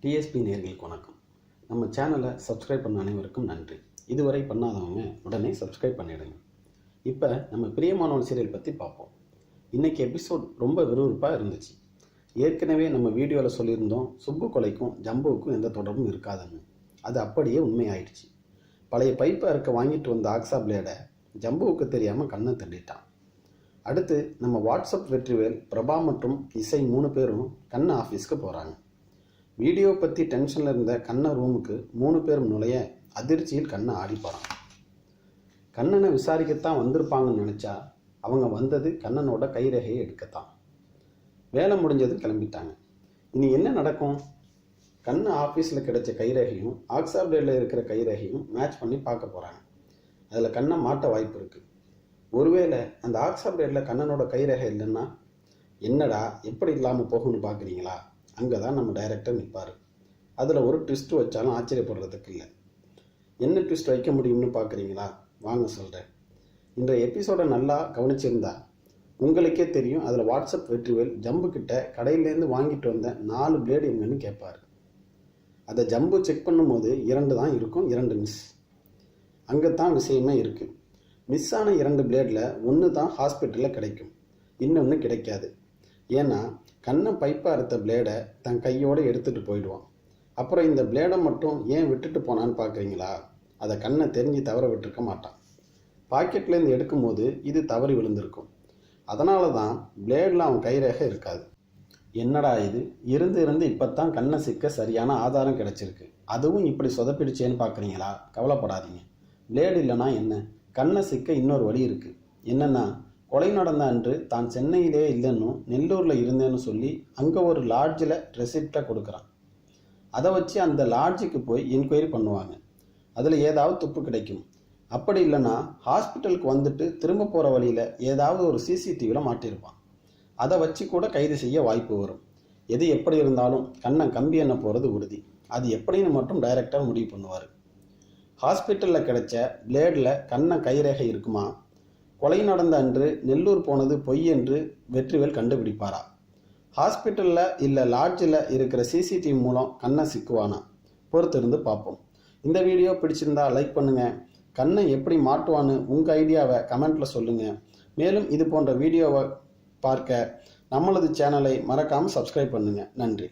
DSP நேயர்களுக்கு வணக்கம். நம்ம சேனலை சப்ஸ்கிரைப் பண்ண அனைவருக்கும் நன்றி. இதுவரை பண்ணாதவங்க உடனே சப்ஸ்கிரைப் பண்ணிடுங்க. இப்போ நம்ம பிரியமானவன் சீரியல் பற்றி பார்ப்போம். இன்றைக்கி எபிசோட் ரொம்ப விறுவிறுப்பாக இருந்துச்சு. ஏற்கனவே நம்ம வீடியோவில் சொல்லியிருந்தோம் சுப்பு கொலைக்கும் ஜம்புவுக்கும் எந்த தொடர்பும் இருக்காதுன்னு. அது அப்படியே உண்மையாயிடுச்சு. பழைய பைப்பை அறுக்க வாங்கிட்டு வந்த ஆக்ஸா பிளேடை ஜம்புவுக்கு தெரியாமல் கண்ணை தள்ளிட்டான். அடுத்து நம்ம வாட்ஸ்அப் வெற்றிவேல், பிரபா மற்றும் இசை 3 பேரும் கண்ணை ஆஃபீஸ்க்கு போகிறாங்க. வீடியோ பற்றி டென்ஷனில் இருந்த கண்ணை ரூமுக்கு 3 பேரும் நுழைய அதிர்ச்சியில் கண்ணை ஆடி போகிறான். கண்ணனை விசாரிக்கத்தான் வந்திருப்பாங்கன்னு நினச்சா அவங்க வந்தது கண்ணனோட கைரேகையை எடுக்கத்தான். வேலை முடிஞ்சது கிளம்பிட்டாங்க. இனி என்ன நடக்கும்? கண்ணை ஆஃபீஸில் கிடைச்ச கைரேகையும் ஆக்ஸா பிளேடில் இருக்கிற கைரேகையும் மேட்ச் பண்ணி பார்க்க போகிறாங்க. அதில் கண்ணை மாட்ட வாய்ப்பு இருக்குது. ஒருவேளை அந்த ஆக்ஸா பிளேடில் கண்ணனோட கைரேகை இல்லைன்னா என்னடா எப்படி இல்லாமல் போகும்னு பார்க்குறீங்களா? அங்கே தான் நம்ம டைரக்டர் நிற்பார். அதில் ஒரு ட்விஸ்ட் வச்சாலும் ஆச்சரியப்படுறதுக்கு இல்லை. என்ன ட்விஸ்ட் வைக்க முடியும்னு பார்க்குறீங்களா? வாங்க சொல்கிறேன். இன்றைய எபிசோடை நல்லா கவனிச்சிருந்தா உங்களுக்கே தெரியும். அதில் வாட்ஸ்அப் வெற்றிவேல் ஜம்புக்கிட்ட கடையிலேருந்து வாங்கிட்டு வந்த 4 பிளேடு எங்கன்னு கேட்பார். அதை ஜம்பு செக் பண்ணும்போது 2 தான் இருக்கும், 2 மிஸ். அங்கே தான் விஷயமே இருக்குது. மிஸ் ஆன 2 பிளேடில் 1 தான் ஹாஸ்பிட்டலில் கிடைக்கும், இன்னொன்று கிடைக்காது. ஏன்னா கண்ணை பைப்பாக அறுத்த பிளேடை தன் கையோடு எடுத்துகிட்டு போயிடுவான். அப்புறம் இந்த பிளேடை மட்டும் ஏன் விட்டுட்டு போனான்னு பார்க்குறீங்களா? அதை கண்ணை தெரிஞ்சு தவற விட்டுருக்க மாட்டான். பாக்கெட்லேருந்து எடுக்கும்போது இது தவறி விழுந்திருக்கும். அதனால தான் பிளேடில் அவன் கைரேகை இருக்காது. என்னடா இது, இருந்து இப்போ தான் கண்ணை சிக்க சரியான ஆதாரம் கிடச்சிருக்கு, அதுவும் இப்படி சொதப்பிடுச்சேன்னு பார்க்குறீங்களா? கவலைப்படாதீங்க. பிளேடு இல்லைனா என்ன, கண்ணை சிக்க இன்னொரு வழி இருக்குது. என்னென்னா, கொலை நடந்த அன்று தான் சென்னையிலே இல்லைன்னு நெல்லூரில் இருந்தேன்னு சொல்லி அங்கே ஒரு லாட்ஜில் ரெசிப்டை கொடுக்குறான். அதை வச்சு அந்த லாட்ஜுக்கு போய் என்கொயரி பண்ணுவாங்க. அதில் ஏதாவது துப்பு கிடைக்கும். அப்படி இல்லைன்னா ஹாஸ்பிட்டலுக்கு வந்துட்டு திரும்ப போகிற வழியில் ஏதாவது ஒரு சிசிடிவியில் மாட்டியிருப்பான். அதை வச்சு கூட கைது செய்ய வாய்ப்பு வரும். எது எப்படி இருந்தாலும் கண்ணை கம்பி எண்ண போகிறது உறுதி. அது எப்படின்னு மட்டும் டைரக்டாக முடிவு பண்ணுவார். ஹாஸ்பிட்டலில் கிடைச்ச பிளேடில் கண்ணை கைரேகை இருக்குமா? கொலை நடந்த அன்று நெல்லூர் போனது பொய் என்று வெற்றிவேல் கண்டுபிடிப்பாரா? ஹாஸ்பிட்டலில் இல்லை லாட்ஜில் இருக்கிற சிசிடிவி மூலம் கண்ணை சிக்குவானா? பொறுத்திருந்து பார்ப்போம். இந்த வீடியோ பிடிச்சிருந்தா லைக் பண்ணுங்கள். கண்ணை எப்படி மாட்டுவான்னு உங்கள் ஐடியாவை கமெண்ட்டில் சொல்லுங்கள். மேலும் இது போன்ற வீடியோவை பார்க்க நம்மளது சேனலை மறக்காமல் சப்ஸ்கிரைப் பண்ணுங்கள். நன்றி.